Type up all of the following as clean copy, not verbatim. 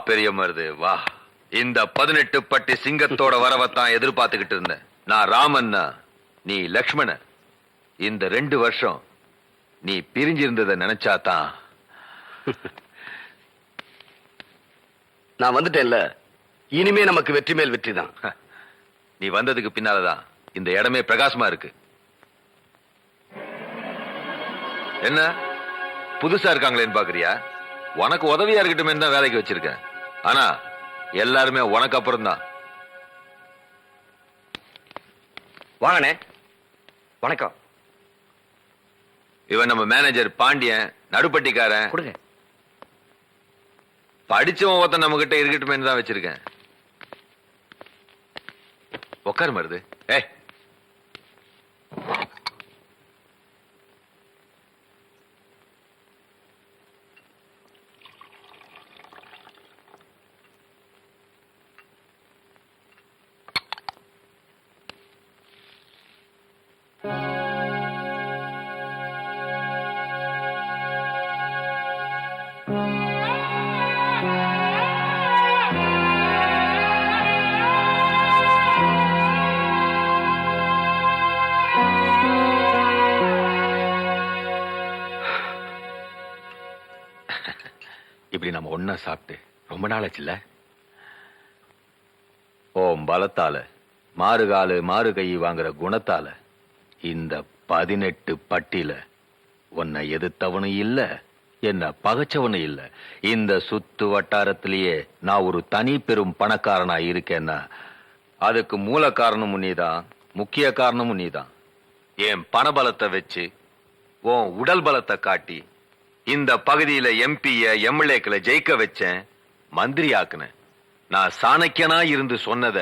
பெரிய மருது வா. இந்த 18 பட்டி சிங்கத்தோட வரவத்தான் எதிர்பார்த்துக்கிட்டு இருந்தேன். நான் ராமன்னா, நீ லக்ஷ்மண. இந்த 2 வருஷம் நீ பிரிஞ்சிருந்ததை நினைச்சாதான். நான் வந்துட்டேன்ல, இனிமே நமக்கு வெற்றி மேல் வெற்றி தான். நீ வந்ததுக்கு பின்னாலதான் இந்த இடமே பிரகாசமா இருக்கு. என்ன புதுசா இருக்காங்களேன்னு பாக்குறியா? உனக்கு உதவியா இருக்கட்டுமே தான் வேலைக்கு வச்சிருக்கேன். ஆனா எல்லாருமே உனக்கு அப்புறம் தான். வாங்கண்ணே. வணக்கம். இவன் நம்ம மேனேஜர் பாண்டியன், நடுப்பட்டிக்காரன். கொடுங்க. படிச்சவன் ஒருத்தன் நம்ம கிட்ட இருக்கட்டுமே தான் வச்சிருக்கேன். உட்காரு மருது. ஏய், இப்படி நம்ம ஒன்னா சாப்பிட்டு ரொம்ப நாளாச்சுல்ல? ஓம் பலத்தால, மாறுகாலு மாறு கை வாங்குற குணத்தால இந்த 18 பட்டியில உன்னை எதிர்த்தவனும் இல்ல, என்ன பகைச்சவனும் இல்ல. இந்த சுத்து வட்டாரத்திலேயே நான் ஒரு தனி பெரும் பணக்காரனா இருக்கேன்னா அதுக்கு மூல காரணமும் நீதான், முக்கிய காரணமும் நீதான். என் பணபலத்தை வச்சு உன் உடல் பலத்தை காட்டி இந்த பகுதியில எம்பிய எம்எல்ஏக்களை ஜெயிக்க வச்சேன், மந்திரி ஆக்குன. நான் சாணக்கியனா இருந்து சொன்னத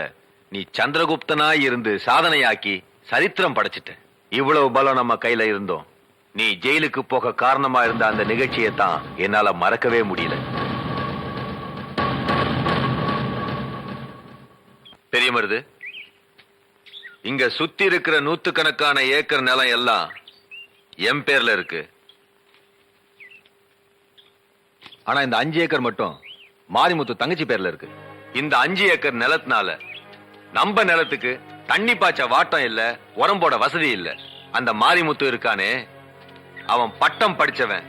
நீ சந்திரகுப்தனா இருந்து சாதனையாக்கி சரித்திரம் படைச்சிட்ட. இவ்வளவு பலம் நம்ம கையில இருந்தோம். நீ ஜெயிலுக்கு போக காரணமா இருந்த அந்த நிகழ்ச்சியை தான் என்னால மறக்கவே முடியல. பெரிய மருது, இங்க சுத்தி இருக்கிற 100கணக்கான ஏக்கர் நிலம் எல்லாம் என் பேர்ல இருக்கு. ஆனா இந்த 5 ஏக்கர் மட்டும் மாரிமுத்து தங்கச்சி பேர்ல இருக்கு. இந்த 5 ஏக்கர் நிலத்தினால நம்ம நிலத்துக்கு தண்ணி பாய்ச்ச வாட்டம் இல்ல, உரம் போட வசதி இல்ல. அந்த மாரிமுத்து இருக்கானே, அவன் பட்டம் படிச்சவன்,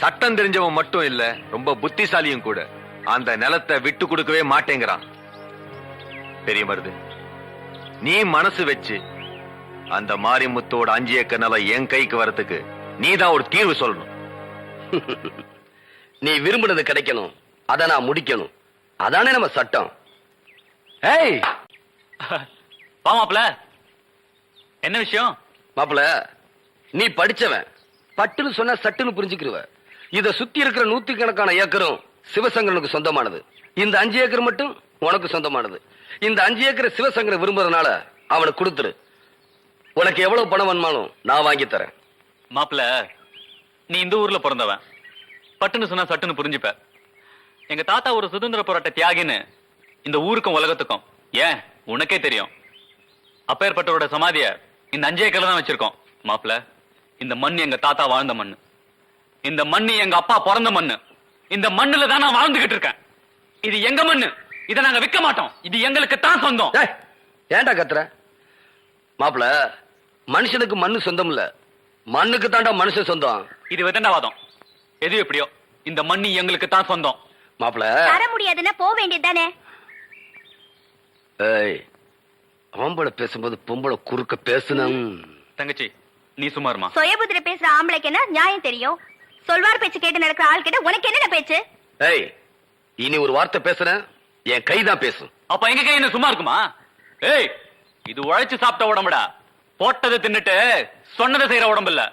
சட்டம் தெரிஞ்சவன் மட்டும் இல்ல, ரொம்ப புத்திசாலியும் கூட. அந்த நிலத்தை விட்டு கொடுக்கவே மாட்டேங்கிறான். பெரிய மருது, நீ மனசு வச்சு அந்த மாரிமுத்தோட 5 ஏக்கர் நிலம் என் கைக்கு வரத்துக்கு நீதான் ஒரு தீர்வு சொல்லணும். நீ விரும்பினது கிடைக்கணும், அதை நான் முடிக்கணும். அதானே நம்ம சட்டம். ஏய் வா மாப்ள, என்ன விஷயம்? மாப்பிள, நீ படிச்சவன், பட்டுன்னு சொன்னா சட்டுன்னு புரிஞ்சுக்கிருவ. இத சுத்தி இருக்கிற 100கணக்கான ஏக்கரும் சிவசங்கரனுக்கு சொந்தமானது. இந்த 5 ஏக்கர் மட்டும் உனக்கு சொந்தமானது. இந்த 5 ஏக்கரை சிவசங்கரன் விரும்புறதுனால அவனுக்கு கொடுத்துரு. உனக்கு எவ்வளவு பணம் வேணுமாலும் நான் வாங்கி தரேன். மாப்ள, நீ இந்த ஊர்ல பிறந்தவன், பட்டுன்னு சொன்னா சட்டுன்னு புரிஞ்சுப்ப. எங்க தாத்தா ஒரு சுதந்திர போராட்ட தியாகின்னு இந்த ஊருக்கும் உலகத்துக்கும் ஏன் உனக்கே தெரியும். அப்பேற்பட்டவரோட சமாதிய இந்த 5 ஏக்கர்ல தான் வச்சிருக்கோம். மாப்ள, இந்த மண் எங்க தாத்தா வாழ்ந்த மண்ணு, இந்த மண்ணு எங்க அப்பா பிறந்த மண்ணு, இந்த மண்ணுல தான் நான் வாழ்ந்துகிட்டு இருக்கேன். இது எங்க மண்ணு, இதை நாங்க விற்க மாட்டோம். இது எங்களுக்கு தான் சொந்தம். ஏன்டா கத்துற? மாப்பிள, மனுஷனுக்கு மண்ணு சொந்தம் இல்ல, மண்ணுக்கு தாண்டா மனுஷன் சொந்தம். இது விதண்டாவாதம். எது எப்படியோ இந்த மண்ணு எங்களுக்கு தான் சொந்தம். மாப்பிள, தர முடியாதுன்னா போக வேண்டியதுதானே. ஏய், ஆம்பளை பேசும்போது பொம்பளை குறுக்க பேசணும். தங்கச்சி, நீ சும்மாருமா. சுயபுத்திர பேசுற ஆம்பளைக்கு என்ன நியாயம் தெரியும்? சொல்வார் பேச்சு கேட்டு நடக்கிற ஆள் கிட்ட உனக்கு என்ன பேச்சு? ஏய், இனி ஒரு வார்த்தை பேசுறேன், என் கைதான் பேசும். அப்ப எங்க கை என்ன சும்மா இருக்குமா? ஏய், இது உழைச்சு சாப்பிட்ட உடம்புடா. போட்டதை தின்னுட்டு சொன்னதை செய்யற உடம்பு இல்ல.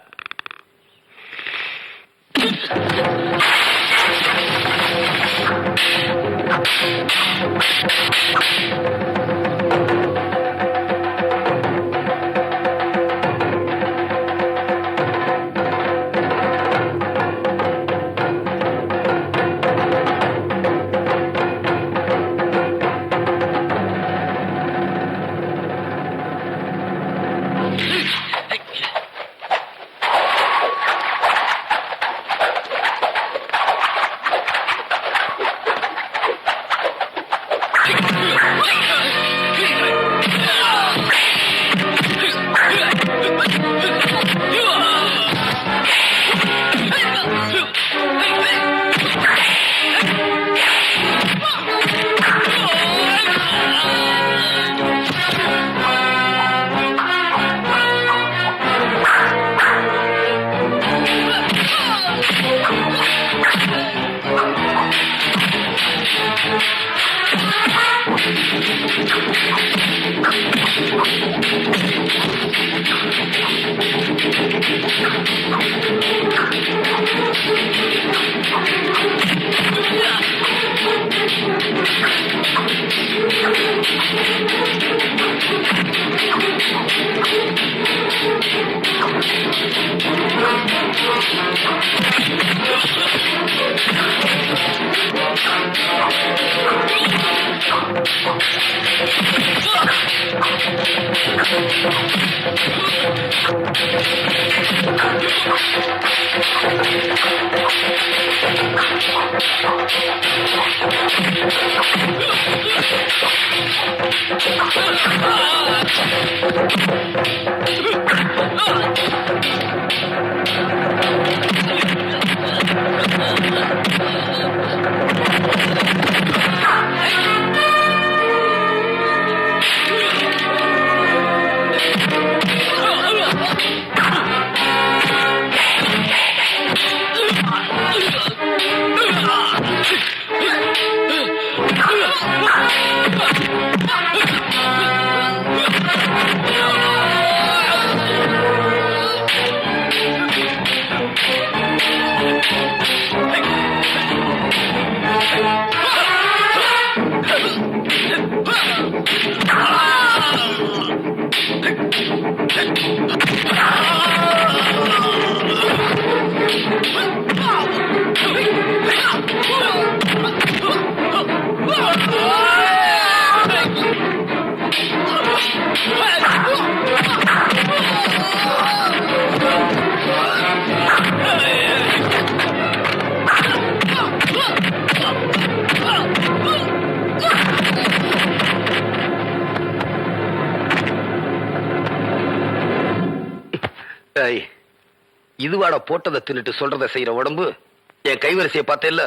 ஏய், இதுவாட போட்டதை தின்னுட்டு சொல்றதை செய்யற உடம்பு என் கைவரிசையை பார்த்தேல்ல,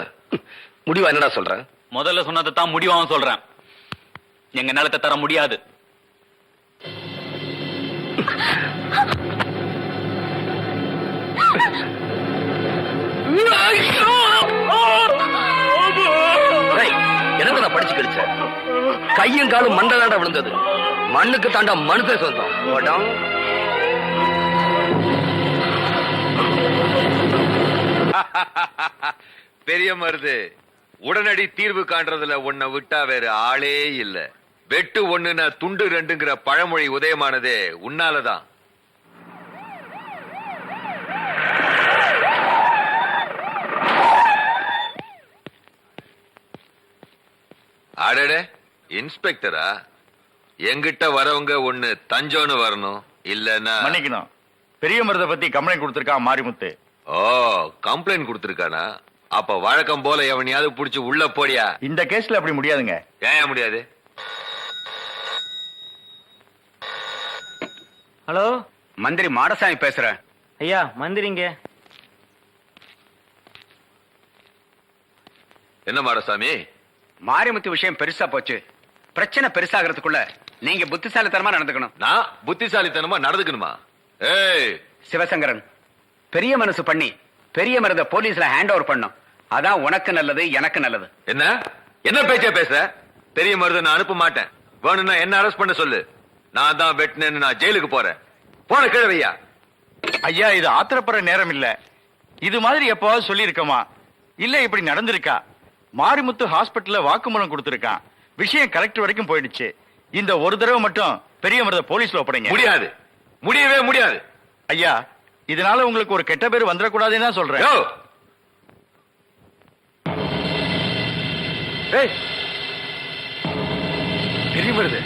முடிவா என்னடா சொல்ற? முதல்ல சொன்னதை தான் முடிவாவும் சொல்றேன். எங்க நிலத்தை தர முடியாது. எனக்கு நான் படிச்சு கழிச்ச கையும் காலும் மண்டலாண்டா விழுந்தது. மண்ணுக்கு தாண்டா மனுஷ சொந்தம். உடம். பெரிய மருது, உடனடி தீர்வு காண்றதுல உன்னை விட்டா வேற ஆளே இல்ல. வெட்டு ஒண்ணுனா துண்டு ரெண்டுங்கிற பழமொழி உதயமானதே உன்னாலதான். அடடே, இன்ஸ்பெக்டரா? எங்கிட்ட வரவங்க ஒண்ணு தஞ்சோன்னு வரணும், இல்லன்னா மன்னிக்கணும். பெரிய மருத பத்தி கம்ப்ளைண்ட் கொடுத்திருக்கான் மாரிமுத்து. ஓ, கம்ப்ளைண்ட் கொடுத்திருக்கானா? அப்ப வழக்கம் போல எவனையாவது புடிச்சு உள்ள போடியா. இந்த கேஸ்ல அப்படி முடியாதுங்க. ஏன் முடியாது? ஹலோ, மந்திரி மாடசாமி பேசுறேன். ஐயா மந்திரிங்க. என்ன மாடசாமி? மாரிமுத்து விஷயம் பெருசா போச்சு. பிரச்சனை பெருசாகிறதுக்குள்ள நீங்க புத்திசாலித்தனமா நடந்துக்கணும். நான் புத்திசாலித்தனமா நடந்துக்கணுமா? ஏய் சிவசங்கரன், பெரிய மனசு பண்ணி பெரிய மருத போலீஸ்ல ஹேண்ட் ஓவர் பண்ணும். அதான் உனக்கு நல்லது, எனக்கு நல்லது. என்ன என்ன பேச்ச பேச? பெரிய மருத நான் அனுப்ப மாட்டேன். வேணும்னா என்ன அரெஸ்ட் பண்ண சொல்லு. நான் தான் வெட்டினேன்னு நான் ஜெயிலுக்கு போறேன். போன கிழவையா. ஐயா, இது ஆத்திரப்படுற நேரம் இல்ல. இது மாதிரி எப்பவாவது சொல்லி இருக்கமா? இல்ல இப்படி நடந்திருக்கா? மாரிமுத்து ஹாஸ்பிட்டல்ல வாக்குமூலம் கொடுத்திருக்கான். விஷயம் கலெக்டர் வரைக்கும் போயிடுச்சு. இந்த ஒரு தடவை மட்டும் பெரிய மருத போலீஸ்ல ஒப்படைங்க. முடியாது, முடியவே முடியாது. ஐயா, இதனால உங்களுக்கு ஒரு கெட்ட பேர் வந்துடக்கூடாதுன்னு தான் சொல்றேன். யோ! ஏய், பெரிய மருது,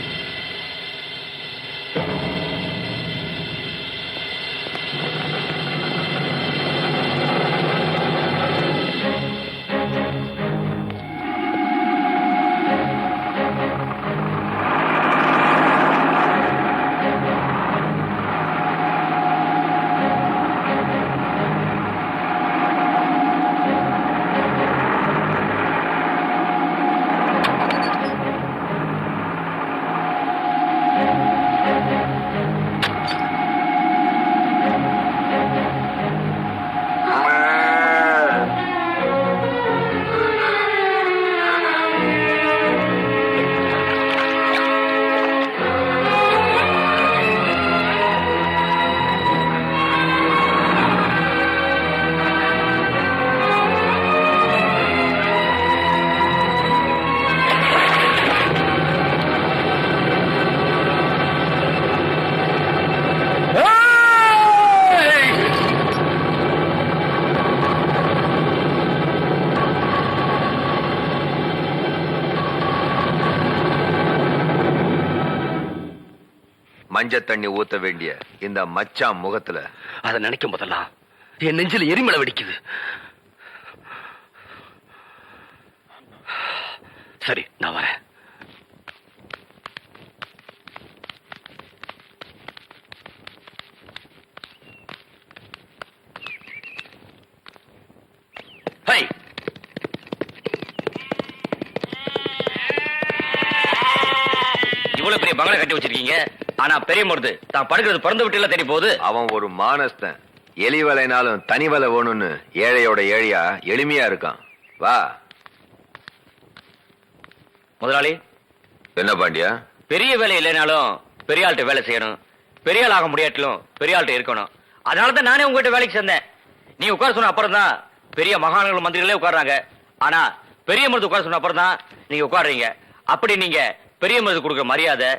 மஞ்ச தண்ணி ஊத்த வேண்டிய இந்த மச்சான் முகத்துல அதை நினைக்கும் போதெல்லாம் என் நெஞ்சில எரிமலை வெடிக்குது. சரி, நான் வரேன். ஹை, இவ்வளவு பெரிய பங்களா கட்டி வச்சிருக்கீங்க, ஆனா பெரிய மருது தான் படுக்கிறது பிறந்து விட்டு எல்லாம் தேடி போகுது. அவன் ஒரு மானஸ்தன். எலி வலைனாலும் தனி வலை வேணும்னு ஏழையோட ஏழையா எளிமையா இருக்கான். வா. முதலாளி, என்ன பாண்டியா? பெரிய வேலை இல்லைனாலும் பெரிய ஆள்கிட்ட வேலை செய்யணும், பெரிய ஆள் ஆக முடியாட்டிலும் பெரிய ஆள்கிட்ட இருக்கணும். அதனாலதான் நானே உங்ககிட்ட வேலைக்கு சேர்ந்தேன். நீ உட்கார சொன்ன அப்புறம் தான் பெரிய மகாநகர மந்திரிகளே உட்கார்றாங்க. ஆனா பெரிய மருது உட்கார சொன்ன அப்புறம் தான் நீங்க உட்காடுறீங்க. அப்படி நீங்க பெரிய மருது கொடுக்குற மரியாதை,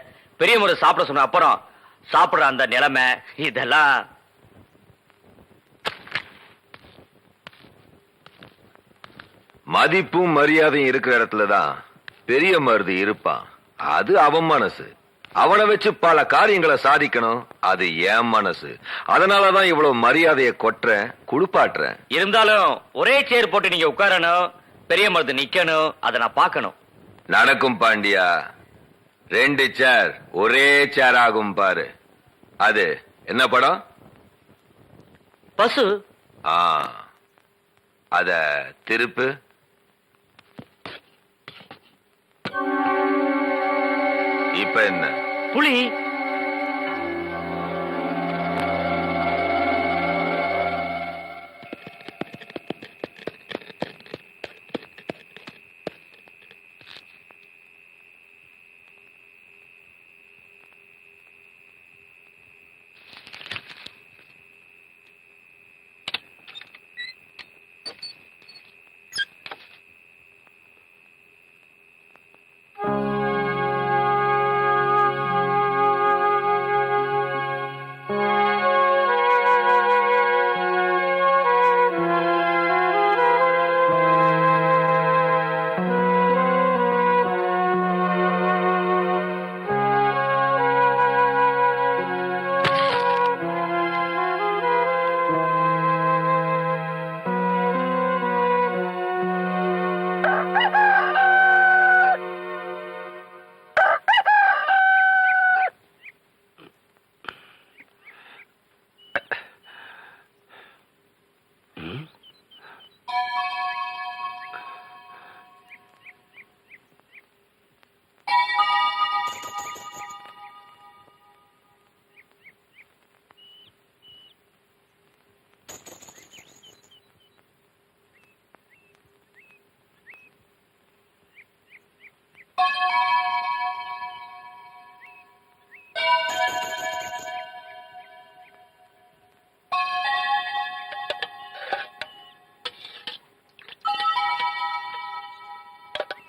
பெரிய மருது சாப்பிட சொன்ன அப்புறம் சாப்பிடுற அந்த நிலைமை, இதெல்லாம் மதிப்பும் மரியாதையும் இருக்கிற இடத்துலதான் பெரிய மருது இருப்பான். அது அவன் மனசு. அவனை வச்சு பல காரியங்களை சாதிக்கணும். அது என் மனசு. அதனாலதான் இவ்வளவு மரியாதையை கொட்டுறேன், குளிப்பாட்டுறேன். இருந்தாலும் ஒரே சேர் போட்டு நீங்க உட்காரணும், பெரிய மருது நிக்கணும். அதை நான் பார்க்கணும். நடக்கும் பாண்டியா. 2 சேர் ஒரே சேர் ஆகும் பாரு. அது என்ன படம்? பசு. ஆ, அத திருப்பு. இப்ப என்ன? புலி.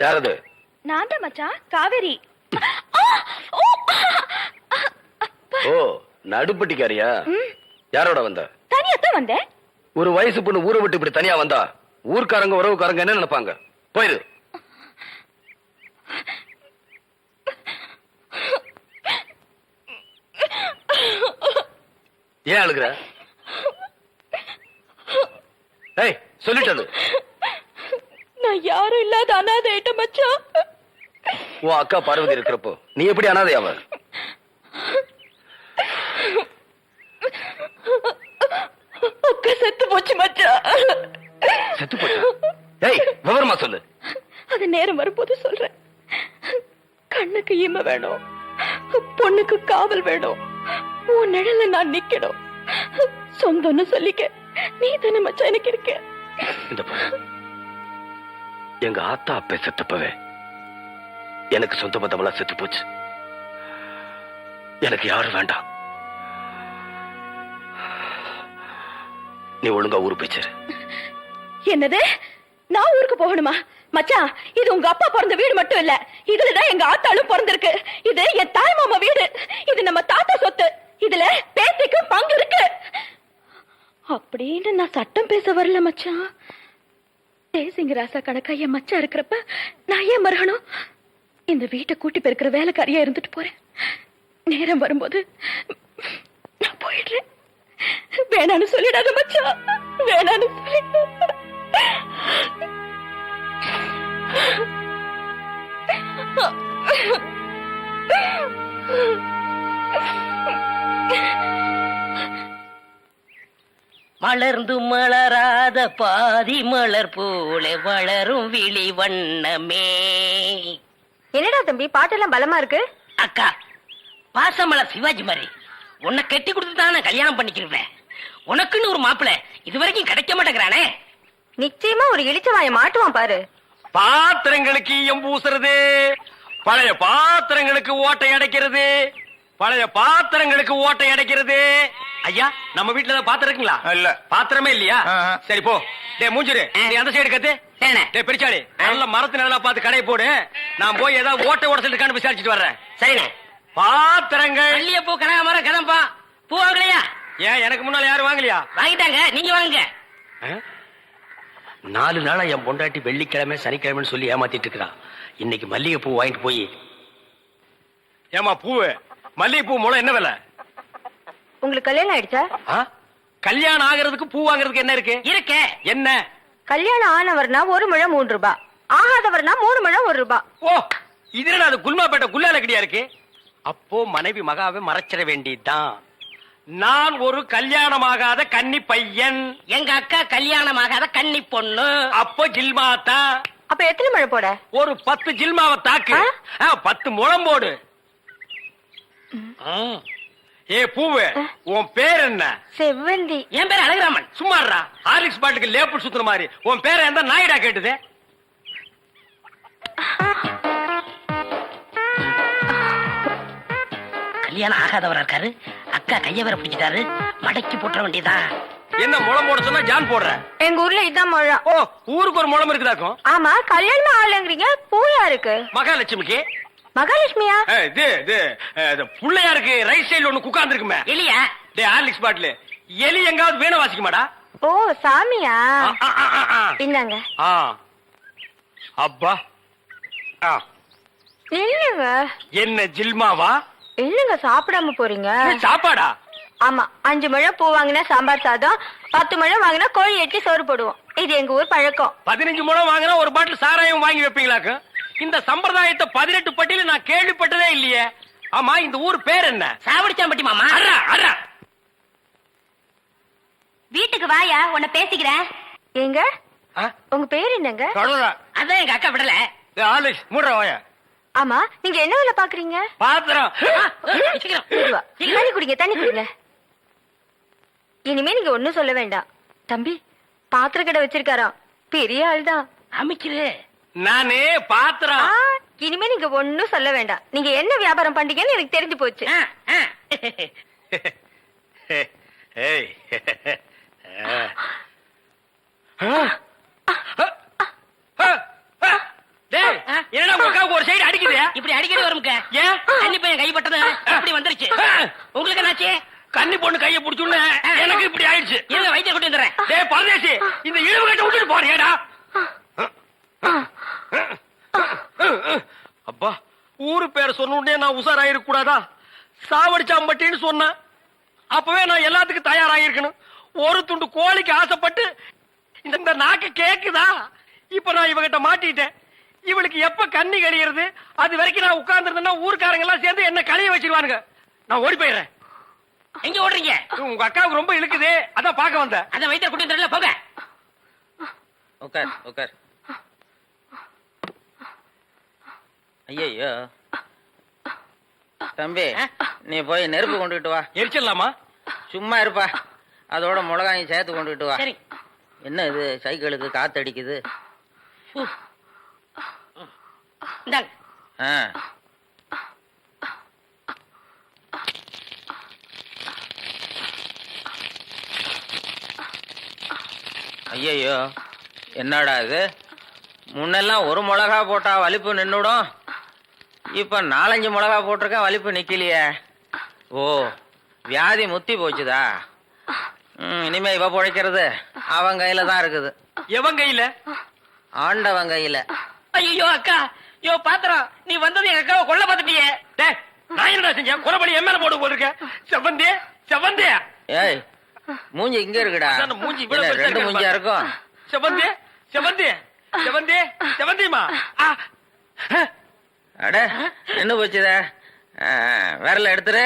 யாரது? நான் தான் மச்சான், காவேரி. ஓ, நடுப்பட்டிக்காரியா? யாரோட வந்த? தனியாத்தான் வந்தேன். ஒரு வயசு பொண்ணு ஊரை விட்டு இப்படி தனியா வந்தா ஊர்க்காரங்க உறவுக்காரங்க என்ன நினைப்பாங்க? போயிரு. ஏன் அழுகுற? ஏய், சொல்லிட்டது. நான் யாரும் இல்லாத அனாதை ஆயிட்டேன் மச்சான். உன் அக்கா பார்வதி இருக்கிறப்போ நீ எப்படி அனாதையாவ? அக்கா செத்து போச்சு மச்சான். செத்து போச்சா? ஏய், விவரமா சொல்லு. அது நேரம் வரும்போது சொல்றேன். கண்ணுக்கு ஈம வேணும், பொண்ணுக்கு காவல் வேணும், உன் நிழல்ல நான் நிக்கணும். சொந்தம்னு சொல்லிக்க நீ தானே மச்சான் எனக்கு இருக்க. இந்த பாரு, எங்க ஆத்தா அப்பே செத்தப்பவே எனக்கு சொந்த பந்தமெல்லாம் செத்து போச்சு. எனக்கு யாரும் வேண்டாம். நீ ஒழுங்கா ஊரு போய்ச்சாரு. என்னது? நான் ஊருக்கு போகணுமா? மச்சான், இது உங்க அப்பா பிறந்த வீடு மட்டும் இல்ல, இதுலதான் எங்க ஆத்தாளும் பிறந்திருக்கு. இது என் தாய் மாமா வீடு. இது நம்ம தாத்தா சொத்து. இதுல பேத்திக்கு பங்கு இருக்கு. அப்படின்னு நான் சட்டம் பேச வரல மச்சான். தேசிங்க ராசா கணக்கா என் மச்சான் இருக்கிறப்ப நான் ஏன் மறக்கணும்? இந்த வீட்டை கூட்டி பெருக்கிற வேலைக்காரியா இருந்துட்டு போறேன். நேரம் வரும்போது நான் போயிடுறேன். வேணான்னு சொல்லிடாத மச்சான், வேணான்னு சொல்லிடாத. மலர்ந்து மலராத பாதி மலர் போல வளரும் விழி வண்ணமே. என்னடா தம்பி பாட்டெல்லாம் பலமா இருக்கு? அக்கா, பாசமலர் சிவாஜி மாதிரி உன்னை கட்டி கொடுத்து தான் நான் கல்யாணம் பண்ணிக்கிறேன். உனக்குன்னு ஒரு மாப்பிள்ளை இது வரைக்கும் கிடைக்க மாட்டேங்கிறானே. நிச்சயமா ஒரு இளிச்சவாய மாட்டுவான் பாரு. பாத்திரங்களுக்கு ஈயம் பூசுறது, பழைய பாத்திரங்களுக்கு ஓட்டை அடைக்கிறது, பழைய பாத்திரங்களுக்கு ஓட்டை அடைக்கிறது. ஐயா, நம்ம வீட்டுல ஏதாவது பாத்திரம் இருக்குங்களா? இல்ல. பாத்திரமே இல்லையா? சரி போ. டே மூஞ்சிரு, நீ அந்த சைடு கத்து. சரிண்ணே. டே பெரிச்சாளி, நல்ல மரத்து நல்லா பார்த்து கடையை போடு. நான் போய் ஏதாவது ஓட்டை உடச்சிட்டு இருக்கான்னு விசாரிச்சுட்டு வர்றேன். சரிண்ணே. பாத்திரங்கள். மல்லிகைப்பூ, கனகாமரம், கதம்பா பூ வாங்கலையா? ஏன் எனக்கு முன்னால யாரும் வாங்கலையா? வாங்கிட்டாங்க, நீங்க வாங்குங்க. 4 நாளா என் பொண்டாட்டி வெள்ளிக்கிழமை சனிக்கிழமைன்னு சொல்லி ஏமாத்திட்டு இருக்கிறான். இன்னைக்கு மல்லிகை பூ வாங்கிட்டு போய். ஏமா பூவு, மல்லிகை பூ மூலம் என்ன விலை? உங்களுக்கு கல்யாணம் ஆயிடுச்சா? கல்யாணம் ஆகிறதுக்கு பூ வாங்குறதுக்கு என்ன இருக்கு? இருக்கே. என்ன? கல்யாணம் ஆனவர்னா 1 முழம் 3 ரூபாய், ஆகாதவர்னா 3 முழம் 1 ரூபாய். ஓ, இது அது குல்மாப்பேட்டை குல்லால கடியா இருக்கு. அப்போ மனைவி மகாவை மறைச்சிட வேண்டியதுதான். நான் ஒரு கல்யாணமாகாத கன்னி பையன். எங்க அக்கா கல்யாணமாகாத கன்னி பொண்ணு. அப்போ ஜில்மாத்தா. அப்ப எத்தனை முழம் போட? ஒரு 10 ஜில்மாவை தாக்கு. 10 முழம் போடு. ஏ பூவு, உன் பேர் என்ன? செவ்வந்தி. என் பேர் அழகுராமன். சும்மாறா, ஹார்லிக்ஸ் பாட்டுக்கு லேபிள் சுத்துற மாதிரி. உன் பேரை எந்த நாயிடா கேட்டுது? கல்யாணம் ஆகாதவரா இருக்காரு. அக்கா கைய வேற பிடிச்சிட்டாரு. மடக்கி போட்டுற வேண்டியதான். என்ன முளம் போட சொன்னா ஜான் போடுற? எங்க ஊர்ல இதான் முழம். ஓ, ஊருக்கு ஒரு முளம் இருக்குதாக்கும். ஆமா, கல்யாணமா ஆளுங்கிறீங்க, பூயா இருக்கு. மகாலட்சுமிக்கு. மகாலட்சுமியா? இது புள்ளையாருக்கு ரைட் சைடுல ஒண்ணு குக்காந்து இருக்குமே. எலியா? டே ஹார்லிக்ஸ் பாட்டில் எலி எங்காவது வீணை வாசிக்குமாடா? ஓ, சாமியா? இந்தாங்க. அப்பா, இல்லங்க. என்ன ஜில்மாவா? இல்லங்க, சாப்பிடாம போறீங்க. சாப்பாடா? ஆமா, 5 முழம் பூ வாங்கினா சாம்பார் சாதம், 10 முழம் வாங்கினா கோழி எட்டி சோறு போடுவோம். இது எங்க ஊர் பழக்கம். 15 முழம் வாங்கினா ஒரு பாட்டில் சாராயம் வாங்கி வைப்பீங்களாக்கு? இந்த சம்பிரதாயத்தை 18 பட்டியல நான் கேள்விப்பட்டதே இல்லையே. ஆமா, இந்த ஊர் பேர் என்ன? சாவடிச்சாம்பட்டி மாமா. வீட்டுக்கு வாயா, உன்னை பேசிக்கிறேன். எங்க உங்க பேர் என்னங்க? அதான் எங்க அக்கா விடல. மூடுறவாயா. ஆமா, நீங்க என்ன வேலை பாக்குறீங்க? பாத்திரம். தண்ணி குடிங்க, தண்ணி குடிங்க. இனிமே நீங்க ஒண்ணும் சொல்ல வேண்டாம். தம்பி, பாத்திர கடை வச்சிருக்காராம், பெரிய ஆள்தான். அமைக்கிறே. நானே பாத்திரம். இனிமே நீங்க ஒண்ணும் சொல்ல வேண்டாம். நீங்க என்ன வியாபாரம் பண்றீங்கன்னு எனக்கு தெரிஞ்சு போச்சு. என்னடா உங்க ஒரு சைடு அடிக்குது? இப்படி அடிக்கடி வரும்க்க. ஏன்? கன்னி பையன் கைப்பட்டது அப்படி வந்துருச்சு. உங்களுக்கு என்னாச்சு? கன்னி பொண்ணு கைய புடிச்சுன்னு எனக்கு இப்படி ஆயிடுச்சு. இல்ல, வைத்தியர் கூட்டி வந்துடுறேன். டேய் பரதேசி, இந்த இழுவு கட்ட விட்டுட்டு போறியேடா. அப்பா, ஊரு பேர் சொன்ன உடனே நான் உசாராயிருக்க கூடாதா? சாவடிச்சாம்பட்டின்னு சொன்னேன். அப்பவே நான் எல்லாத்துக்கும் தயாராகிருக்கணும். ஒரு துண்டு கோழிக்கு ஆசைப்பட்டு இந்த நாக்கு கேக்குதா? இப்ப நான் இவகிட்ட மாட்டிட்டேன். இவளுக்கு எப்ப கண்ணி கழிகிறது அது வரைக்கும் நான் உட்கார்ந்து ஊருக்காரங்க எல்லாம் சேர்ந்து என்ன கழிய வச்சிருவானுங்க. நான் ஓடி போயிடுறேன். எங்க ஓடுறீங்க? உங்க அக்காவுக்கு ரொம்ப இழுக்குது, அதான் பாக்க வந்தேன். அதான் வைத்தியர் கூட்டி வந்துடுறல, போங்க. உட்கார் உட்கார். ஐயோ தம்பி, நீ போய் நெருப்பு கொண்டுகிட்டு வா. எரிச்சிடலாமா? சும்மா இருப்பா, அதோட மிளகாயும் சேர்த்து கொண்டுகிட்டு வா. சரி. என்ன இது, சைக்கிளுக்கு காத்தடிக்குது? இந்தாங்க. ஐயோ, என்னடா இது? முன்னெல்லாம் ஒரு மிளகா போட்டா வலிப்பு நின்னுடும், இப்ப 4-5 மிளகா போட்டிருக்கேன், வலிப்பு நிக்கலையே. ஓ, வியாதி முத்தி போச்சுதா? இனிமே இவ பொழைக்கிறது அவன் கையில தான் இருக்குது. எவன் கையில? ஆண்டவன் கையில. ஐயோ அக்கா, யோ பாத்திரம், நீ வந்தது எங்க அக்காவை கொல்ல பார்த்துட்டியே. நான் என்னடா செஞ்சேன்? கொலைபடி என் மேல போட்டு போட்டிருக்க. செவந்தே செவந்தே. ஏய், மூஞ்சி இங்க இருக்குடா. அதான் மூஞ்சி இவ்வளவு என்ன, பெருசா ரெண்டு இருக்கு மூஞ்சியா பாரு. இருக்கும். செவந்தி செவந்தி செவந்தி செவந்திமா அட நின்னு போச்சுத. விரல எடுத்துரு.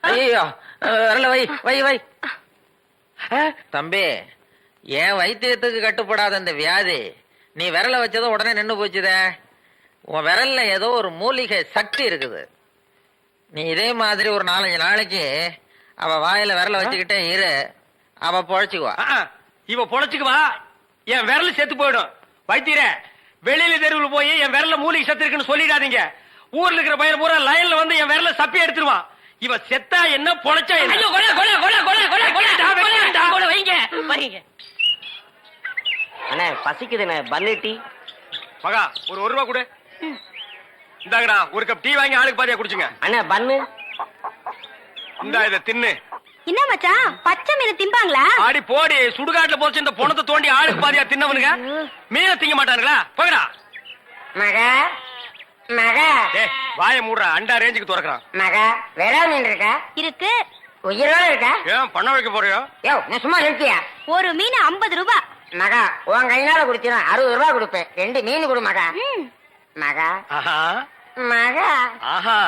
ஐயோ விரல வை வை வை. தம்பி, என் வைத்தியத்துக்கு கட்டுப்படாத இந்த வியாதி நீ விரல வச்சதும் உடனே நின்னு போச்சுத. உன் விரல்ல ஏதோ ஒரு மூலிகை சக்தி இருக்குது. நீ இதே மாதிரி ஒரு 4-5 நாளைக்கு அவ வாயில விரல வச்சுக்கிட்டே இரு, அவ பொழைச்சுக்குவா. இவ பொழைச்சுக்குவா, என் விரல் செத்து போயிடும். வைத்தியரே, வெளியில தெருவில் போய் என் விரல்ல மூலிகை சத்து இருக்குன்னு சொல்லிடாதீங்க. ஊர்ல இருக்கிற பையன் பூரா லைன்ல வந்து என் விரல சப்பி எடுத்துருவான். இவ செத்தா என்ன பொழைச்சா என்ன? ஐயோ கொலை கொலை கொலை கொலை கொலை கொலை கொலை வைங்க வைங்க. அண்ணே பசிக்குதுண்ணே, பன்னு டீ. மகா ஒரு 1 ரூபா கொடு. இந்தாங்கடா, ஒரு கப் டீ வாங்கி ஆளுக்கு பாதியா குடிச்சுங்க. அண்ணே பன்னு. இந்தா இத தின்னு. என்ன மச்சான், பச்சை மீன் திம்பாங்களா? ஆடி போடி, சுடுகாட்டுல போச்சு இந்த பொணத்தை தோண்டி ஆளுக்கு பாதியா தின்னவனுங்க. மீனை திங்க மாட்டானுங்களா? போகடா. மகா மகா டேய் வாயை மூடுறா, அண்டா ரேஞ்சுக்கு துறக்குறான். மகா வெறா மீன் இருக்கா? இருக்கு. உயிரோட இருக்கா? ஏன் பண்ண வைக்க போறியோ? யோ நான் சும்மா நிறுத்தியா? ஒரு மீன் 50 ரூபாய். மகா உன் கையினால குடிச்சினா 60 ரூபாய் கொடுப்பேன். 2 மீன் கொடு மகா. மகா ஆஹா மகா ஆஹா.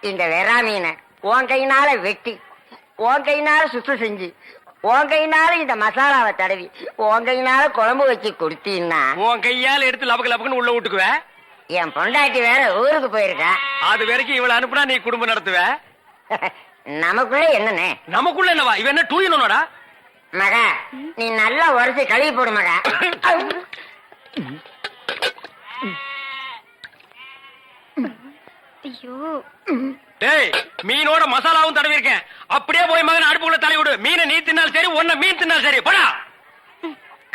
இந்த வெறா மீனை உன் கையினால வெட்டி, உன் கையினால சுத்தம் செஞ்சு, உன் கையினால இந்த மசாலாவை தடவி, உன் கையினால குழம்பு வச்சு கொடுத்தீன்னா உன் கையால எடுத்து லபக்கு லபக்குன்னு உள்ள விட்டுக்குவ. என் பொண்டாட்டி வேற ஊருக்கு போயிருக்கா. அது வரைக்கும் இவள அனுப்புனா நீ குடும்பம் நடத்துவ. நமக்குள்ள என்னன்னு நமக்குள்ள என்னவா? இவ என்ன டூயினோடா? மகா நீ நல்லா உரைச்சு கழுவி போடு மகா. ஐயோ, டேய் மீனோட மசாலாவும் தடவி இருக்கேன். அப்படியே போய் மகன் அடுப்புக்குள்ள தலை விடு. மீனை நீ தின்னாலும் சரி, ஒன்ன மீன் தின்னாலும் சரி. போடா.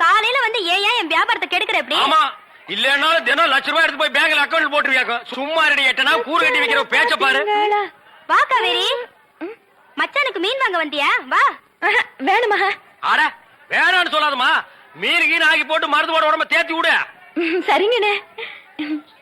காலையில வந்து ஏன் என் வியாபாரத்தை கெடுக்கிற எப்படி? ஆமா, இல்லன்னாலும் தினம் ₹1,00,000 எடுத்து போய் பேங்க்ல அக்கவுண்ட் போட்டுருவியாக்கும். சும்மா ரெடி எட்டனா கூறு கட்டி வைக்கிற பேச்ச பாரு. வா காவேரி, மச்சானுக்கு மீன் வாங்க வந்தியா? வா. வேணுமா? அட வேணான்னு சொல்லாதம்மா. மீன் கீன் ஆகி போட்டு மருந்து போட உடம்ப தேத்தி விடு. சரிங்கண்ணே.